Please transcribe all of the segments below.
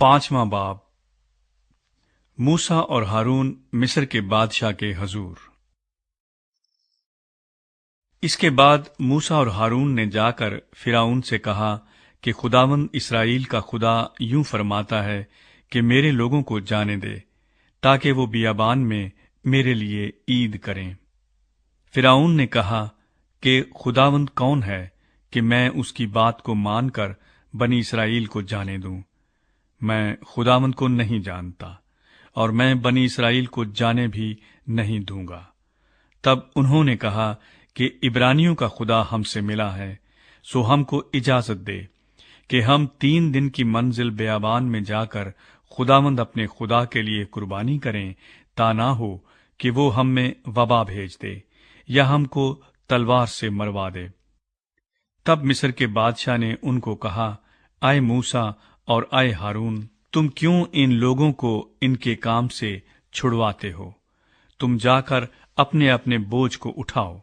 5واں باب موسیٰ اور ہارون مصر کے بادشاہ کے حضور۔ اس کے بعد موسیٰ اور ہارون نے جا کر فرعون سے کہا کہ خداوند اسرائیل کا خدا یوں فرماتا ہے کہ میرے لوگوں کو جانے دے تاکہ وہ بیابان میں میرے لیے عید کریں۔ فرعون نے کہا کہ خداوند کون ہے کہ میں اس کی بات کو مان کر بنی اسرائیل کو جانے دوں؟ میں خداوند کو نہیں جانتا اور میں بنی اسرائیل کو جانے بھی نہیں دوں گا۔ تب انہوں نے کہا کہ عبرانیوں کا خدا ہم سے ملا ہے، سو ہم کو اجازت دے کہ ہم 3 دن کی منزل بیابان میں جا کر خداوند اپنے خدا کے لیے قربانی کریں، تا نہ ہو کہ وہ ہم میں وبا بھیج دے یا ہم کو تلوار سے مروا دے۔ تب مصر کے بادشاہ نے ان کو کہا، اے موسیٰ اور اے ہارون، تم کیوں ان لوگوں کو ان کے کام سے چھڑواتے ہو؟ تم جا کر اپنے اپنے بوجھ کو اٹھاؤ۔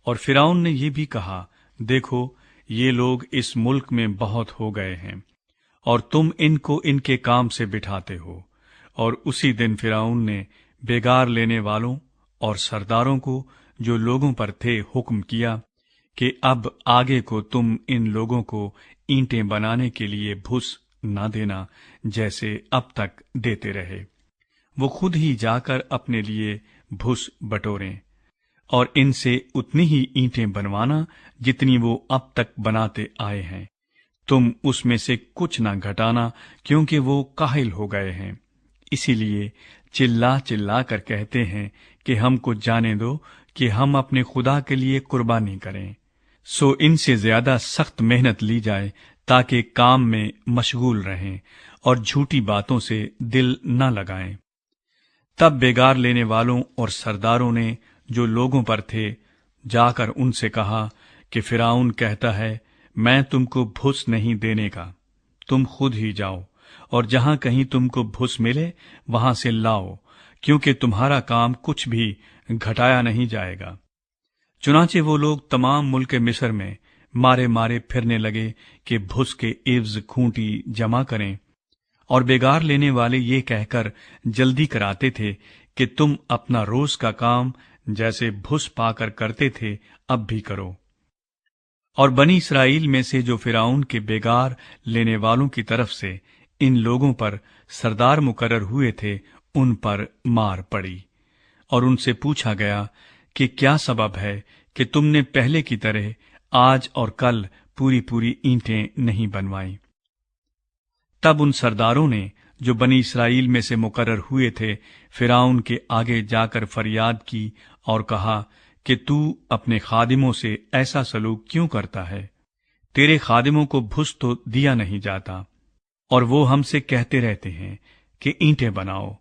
اور فرعون نے یہ بھی کہا، دیکھو یہ لوگ اس ملک میں بہت ہو گئے ہیں اور تم ان کو ان کے کام سے بٹھاتے ہو۔ اور اسی دن فرعون نے بیگار لینے والوں اور سرداروں کو جو لوگوں پر تھے حکم کیا کہ اب آگے کو تم ان لوگوں کو اینٹیں بنانے کے لیے بھس نہ دینا جیسے اب تک دیتے رہے۔ وہ خود ہی جا کر اپنے لیے بھس بٹوریں اور ان سے اتنی ہی اینٹیں بنوانا جتنی وہ اب تک بناتے آئے ہیں۔ تم اس میں سے کچھ نہ گھٹانا، کیونکہ وہ کاہل ہو گئے ہیں، اسی لیے چلا چلا کر کہتے ہیں کہ ہم کو جانے دو کہ ہم اپنے خدا کے لیے قربانی کریں۔ سو ان سے زیادہ سخت محنت لی جائے تاکہ کام میں مشغول رہیں اور جھوٹی باتوں سے دل نہ لگائیں۔ تب بیگار لینے والوں اور سرداروں نے جو لوگوں پر تھے جا کر ان سے کہا کہ فرعون کہتا ہے، میں تم کو بھس نہیں دینے کا، تم خود ہی جاؤ اور جہاں کہیں تم کو بھس ملے وہاں سے لاؤ، کیونکہ تمہارا کام کچھ بھی گھٹایا نہیں جائے گا۔ چنانچہ وہ لوگ تمام ملک مصر میں مارے مارے پھرنے لگے کہ بھس کے عوض کھونٹی جمع کریں، اور بیگار لینے والے یہ کہہ کر جلدی کراتے تھے کہ تم اپنا روز کا کام جیسے بھس پا کر کرتے تھے اب بھی کرو۔ اور بنی اسرائیل میں سے جو فرعون کے بیگار لینے والوں کی طرف سے ان لوگوں پر سردار مقرر ہوئے تھے ان پر مار پڑی، اور ان سے پوچھا گیا کہ کیا سبب ہے کہ تم نے پہلے کی طرح آج اور کل پوری پوری اینٹیں نہیں بنوائیں؟ تب ان سرداروں نے جو بنی اسرائیل میں سے مقرر ہوئے تھے فرعون کے آگے جا کر فریاد کی اور کہا کہ تو اپنے خادموں سے ایسا سلوک کیوں کرتا ہے؟ تیرے خادموں کو بھس تو دیا نہیں جاتا، اور وہ ہم سے کہتے رہتے ہیں کہ اینٹیں بناؤ،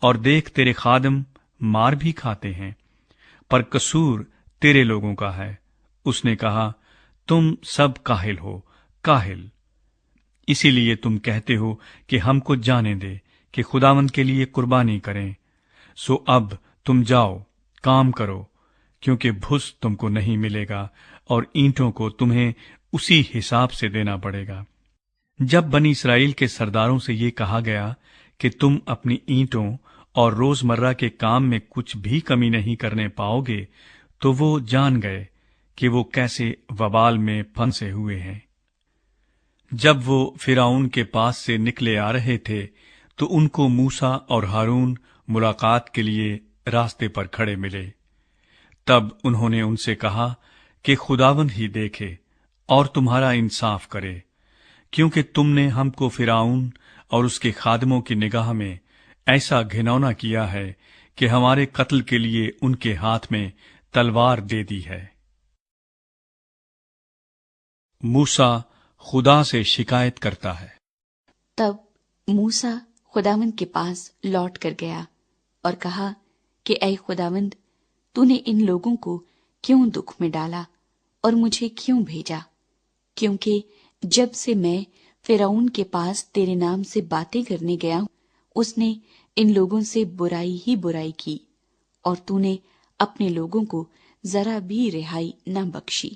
اور دیکھ تیرے خادم مار بھی کھاتے ہیں، پر قصور تیرے لوگوں کا ہے۔ اس نے کہا، تم سب کاہل ہو، کاہل، اسی لیے تم کہتے ہو کہ ہم کو جانے دے کہ خداوند کے لیے قربانی کریں۔ سو اب تم جاؤ، کام کرو، کیونکہ بھس تم کو نہیں ملے گا اور اینٹوں کو تمہیں اسی حساب سے دینا پڑے گا۔ جب بنی اسرائیل کے سرداروں سے یہ کہا گیا کہ تم اپنی اینٹوں اور روزمرہ کے کام میں کچھ بھی کمی نہیں کرنے پاؤ گے، تو وہ جان گئے کہ وہ کیسے وبال میں پھنسے ہوئے ہیں۔ جب وہ فرعون کے پاس سے نکلے آ رہے تھے تو ان کو موسیٰ اور ہارون ملاقات کے لیے راستے پر کھڑے ملے۔ تب انہوں نے ان سے کہا کہ خداوند ہی دیکھے اور تمہارا انصاف کرے، کیونکہ تم نے ہم کو فرعون اور اس کے خادموں کی نگاہ میں ایسا گھنونا کیا ہے کہ ہمارے قتل کے لیے ان کے ہاتھ میں تلوار دے دی ہے۔ موسیٰ خدا سے شکایت کرتا ہے۔ تب موسیٰ خداوند کے پاس لوٹ کر گیا اور کہا کہ اے خداوند، تو نے ان لوگوں کو کیوں دکھ میں ڈالا اور مجھے کیوں بھیجا؟ کیونکہ جب سے میں فرعون کے پاس تیرے نام سے باتیں کرنے گیا ہوں، اس نے ان لوگوں سے برائی ہی برائی کی، اور تو نے اپنے لوگوں کو ذرا بھی رہائی نہ بخشی۔